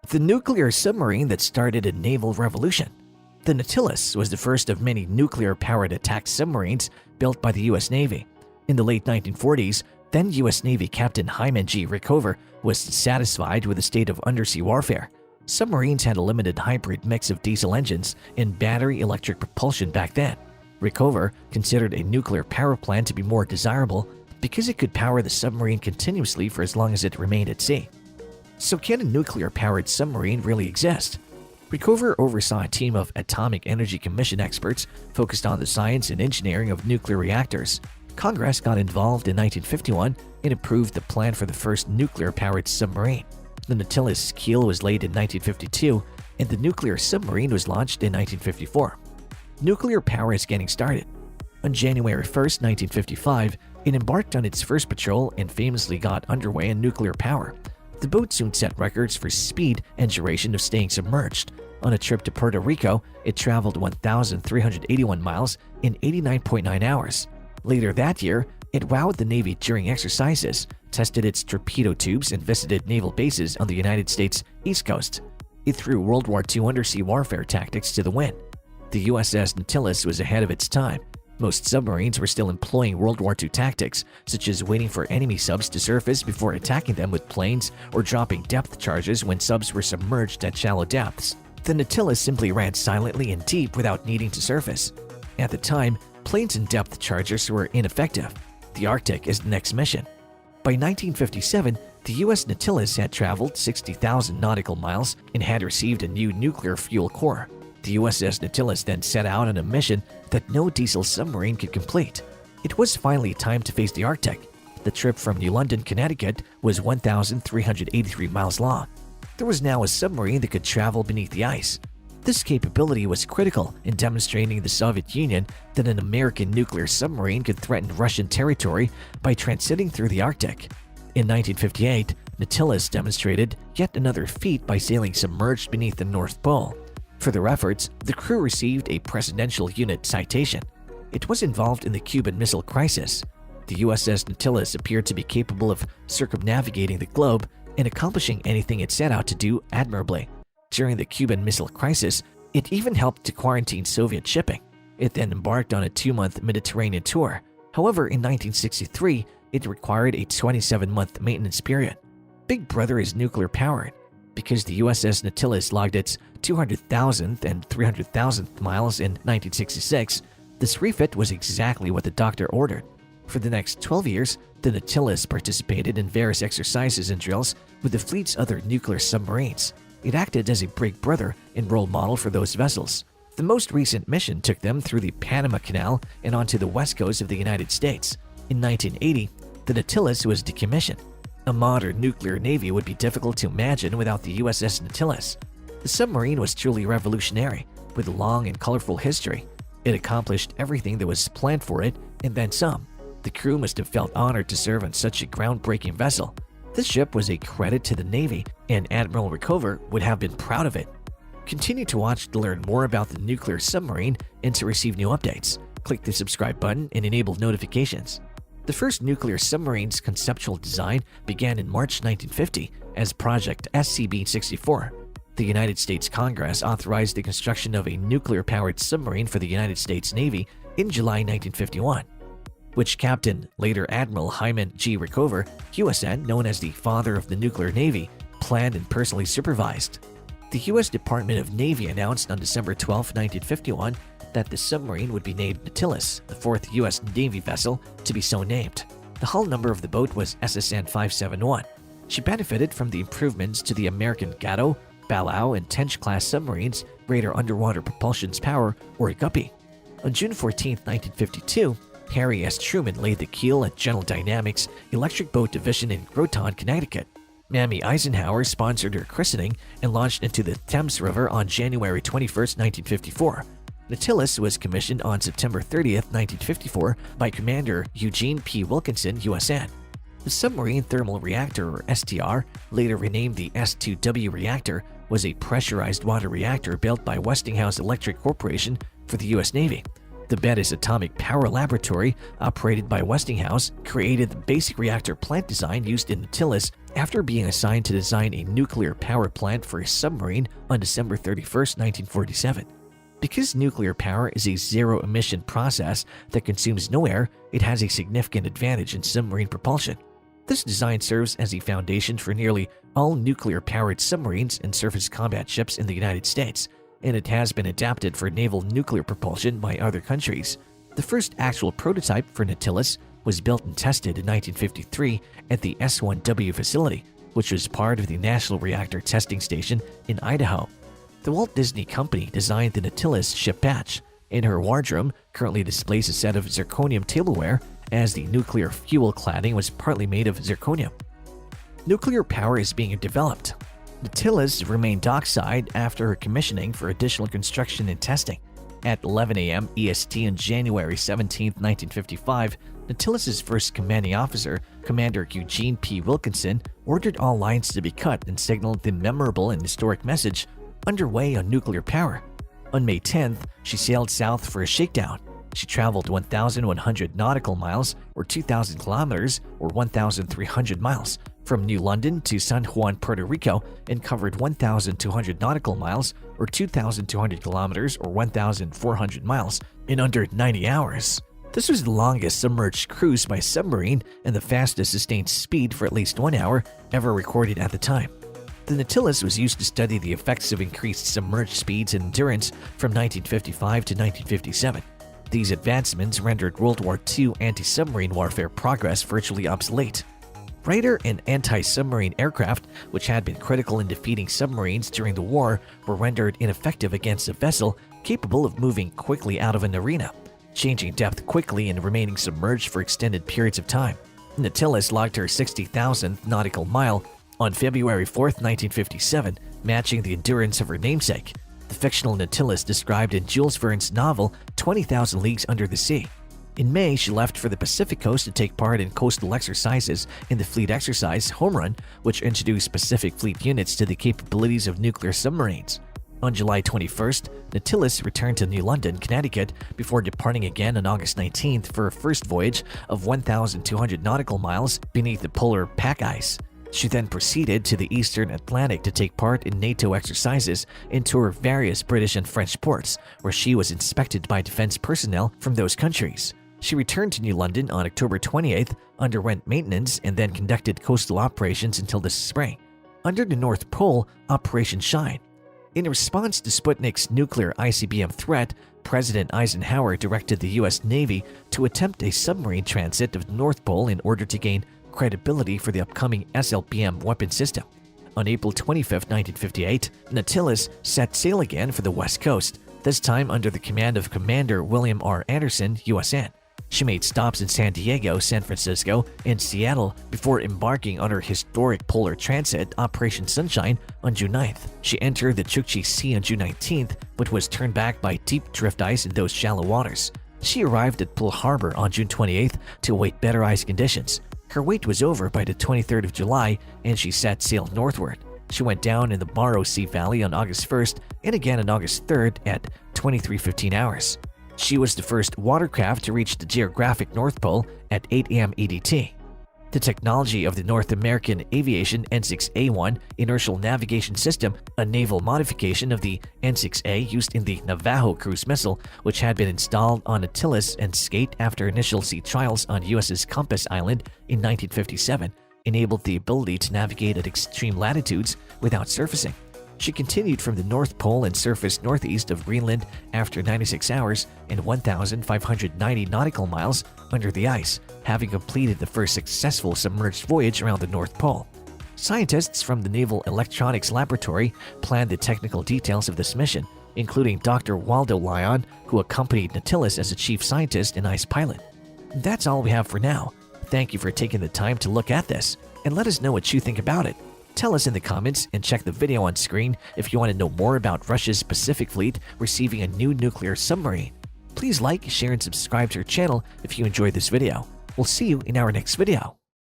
The nuclear submarine that started a naval revolution. The Nautilus was the first of many nuclear-powered attack submarines built by the U.S. Navy. In the late 1940s, then U.S. Navy Captain Hyman G. Rickover was dissatisfied with the state of undersea warfare. Submarines had a limited hybrid mix of diesel engines and battery electric propulsion back then. Rickover considered a nuclear power plant to be more desirable because it could power the submarine continuously for as long as it remained at sea. So can a nuclear-powered submarine really exist? Rickover oversaw a team of Atomic Energy Commission experts focused on the science and engineering of nuclear reactors. Congress got involved in 1951 and approved the plan for the first nuclear-powered submarine. The Nautilus keel was laid in 1952, and the nuclear submarine was launched in 1954. Nuclear power is getting started. On January 1, 1955, it embarked on its first patrol and famously got underway in nuclear power. The boat soon set records for speed and duration of staying submerged. On a trip to Puerto Rico, it traveled 1,381 miles in 89.9 hours. Later that year, it wowed the Navy during exercises, tested its torpedo tubes, and visited naval bases on the United States East Coast. It threw World War II undersea warfare tactics to the wind. The USS Nautilus was ahead of its time. Most submarines were still employing World War II tactics, such as waiting for enemy subs to surface before attacking them with planes or dropping depth charges when subs were submerged at shallow depths. The Nautilus simply ran silently and deep without needing to surface. At the time, planes and depth charges were ineffective. The Arctic is the next mission. By 1957, the U.S. Nautilus had traveled 60,000 nautical miles and had received a new nuclear fuel core. The USS Nautilus then set out on a mission that no diesel submarine could complete. It was finally time to face the Arctic. The trip from New London, Connecticut was 1,383 miles long. There was now a submarine that could travel beneath the ice. This capability was critical in demonstrating the Soviet Union that an American nuclear submarine could threaten Russian territory by transiting through the Arctic. In 1958, Nautilus demonstrated yet another feat by sailing submerged beneath the North Pole. For their efforts, the crew received a Presidential Unit citation. It was involved in the Cuban Missile Crisis. The USS Nautilus appeared to be capable of circumnavigating the globe and accomplishing anything it set out to do admirably. During the Cuban Missile Crisis, it even helped to quarantine Soviet shipping. It then embarked on a 2-month Mediterranean tour. However, in 1963, it required a 27-month maintenance period. Big Brother is nuclear-powered. Because the USS Nautilus logged its 200,000th and 300,000th miles in 1966, this refit was exactly what the doctor ordered. For the next 12 years, the Nautilus participated in various exercises and drills with the fleet's other nuclear submarines. It acted as a big brother and role model for those vessels. The most recent mission took them through the Panama Canal and onto the west coast of the United States. In 1980, the Nautilus was decommissioned. A modern nuclear navy would be difficult to imagine without the USS Nautilus. The submarine was truly revolutionary, with a long and colorful history. It accomplished everything that was planned for it, and then some. The crew must have felt honored to serve on such a groundbreaking vessel. This ship was a credit to the Navy, and Admiral Rickover would have been proud of it. Continue to watch to learn more about the nuclear submarine and to receive new updates. Click the subscribe button and enable notifications. The first nuclear submarine's conceptual design began in March 1950 as Project SCB-64. The United States Congress authorized the construction of a nuclear-powered submarine for the United States Navy in July 1951, which Captain, later Admiral Hyman G. Rickover, USN, known as the father of the nuclear navy, planned and personally supervised. The U.S. Department of Navy announced on December 12, 1951, that the submarine would be named Nautilus, the fourth U.S. Navy vessel to be so named. The hull number of the boat was SSN 571. She benefited from the improvements to the American Gatto, Balao, and Tench-class submarines' greater underwater propulsion's power, or Guppy. On June 14, 1952, Harry S. Truman laid the keel at General Dynamics Electric Boat Division in Groton, Connecticut. Mamie Eisenhower sponsored her christening and launched into the Thames River on January 21, 1954. Nautilus was commissioned on September 30, 1954 by Commander Eugene P. Wilkinson, USN. The Submarine Thermal Reactor, or STR, later renamed the S2W reactor, was a pressurized water reactor built by Westinghouse Electric Corporation for the U.S. Navy. The Bettis Atomic Power Laboratory, operated by Westinghouse, created the basic reactor plant design used in Nautilus after being assigned to design a nuclear power plant for a submarine on December 31, 1947. Because nuclear power is a zero-emission process that consumes no air, it has a significant advantage in submarine propulsion. This design serves as the foundation for nearly all nuclear-powered submarines and surface combat ships in the United States, and it has been adapted for naval nuclear propulsion by other countries. The first actual prototype for Nautilus was built and tested in 1953 at the S-1W facility, which was part of the National Reactor Testing Station in Idaho. The Walt Disney Company designed the Nautilus ship batch. In her wardrobe currently displays a set of zirconium tableware, as the nuclear fuel cladding was partly made of zirconium. Nuclear power is being developed. Nautilus remained dockside after her commissioning for additional construction and testing. At 11 a.m. EST on January 17, 1955, Nautilus's first commanding officer, Commander Eugene P. Wilkinson, ordered all lines to be cut and signaled the memorable and historic message, "Underway on nuclear power." On May 10th, she sailed south for a shakedown. She traveled 1,100 nautical miles, or 2,000 kilometers, or 1,300 miles, from New London to San Juan, Puerto Rico, and covered 1,200 nautical miles, or 2,200 kilometers, or 1,400 miles, in under 90 hours. This was the longest submerged cruise by submarine and the fastest sustained speed for at least 1 hour ever recorded at the time. The Nautilus was used to study the effects of increased submerged speeds and endurance from 1955 to 1957. These advancements rendered World War II anti-submarine warfare progress virtually obsolete. Radar and anti-submarine aircraft, which had been critical in defeating submarines during the war, were rendered ineffective against a vessel capable of moving quickly out of an arena, changing depth quickly and remaining submerged for extended periods of time. Nautilus logged her 60,000th nautical mile on February 4, 1957, matching the endurance of her namesake, the fictional Nautilus described in Jules Verne's novel 20,000 Leagues Under the Sea. In May, she left for the Pacific coast to take part in coastal exercises in the Fleet Exercise Home Run, which introduced Pacific Fleet units to the capabilities of nuclear submarines. On July 21st, Nautilus returned to New London, Connecticut, before departing again on August 19th for a first voyage of 1,200 nautical miles beneath the polar pack ice. She then proceeded to the eastern Atlantic to take part in NATO exercises and tour various British and French ports, where she was inspected by defense personnel from those countries. She returned to New London on October 28th, underwent maintenance, and then conducted coastal operations until this spring. Under the North Pole, Operation Shine. In response to Sputnik's nuclear ICBM threat, President Eisenhower directed the U.S. Navy to attempt a submarine transit of the North Pole in order to gain credibility for the upcoming SLBM weapon system. On April 25, 1958, Nautilus set sail again for the West Coast, this time under the command of Commander William R. Anderson, USN. She made stops in San Diego, San Francisco, and Seattle before embarking on her historic polar transit, Operation Sunshine, on June 9th. She entered the Chukchi Sea on June 19th, but was turned back by deep drift ice in those shallow waters. She arrived at Pearl Harbor on June 28th to await better ice conditions. Her wait was over by the 23rd of July, and she set sail northward. She went down in the Morrow Sea Valley on August 1st and again on August 3rd at 23:15 hours. She was the first watercraft to reach the geographic North Pole at 8 a.m. EDT. The technology of the North American Aviation N6A1 inertial navigation system, a naval modification of the N6A used in the Navajo cruise missile, which had been installed on Nautilus and Skate after initial sea trials on USS Compass Island in 1957, enabled the ability to navigate at extreme latitudes without surfacing. She continued from the North Pole and surfaced northeast of Greenland after 96 hours and 1,590 nautical miles under the ice, having completed the first successful submerged voyage around the North Pole. Scientists from the Naval Electronics Laboratory planned the technical details of this mission, including Dr. Waldo Lyon, who accompanied Nautilus as a chief scientist and ice pilot. That's all we have for now. Thank you for taking the time to look at this, and let us know what you think about it. Tell us in the comments and check the video on screen if you want to know more about Russia's Pacific Fleet receiving a new nuclear submarine. Please like, share, and subscribe to our channel if you enjoyed this video. We'll see you in our next video.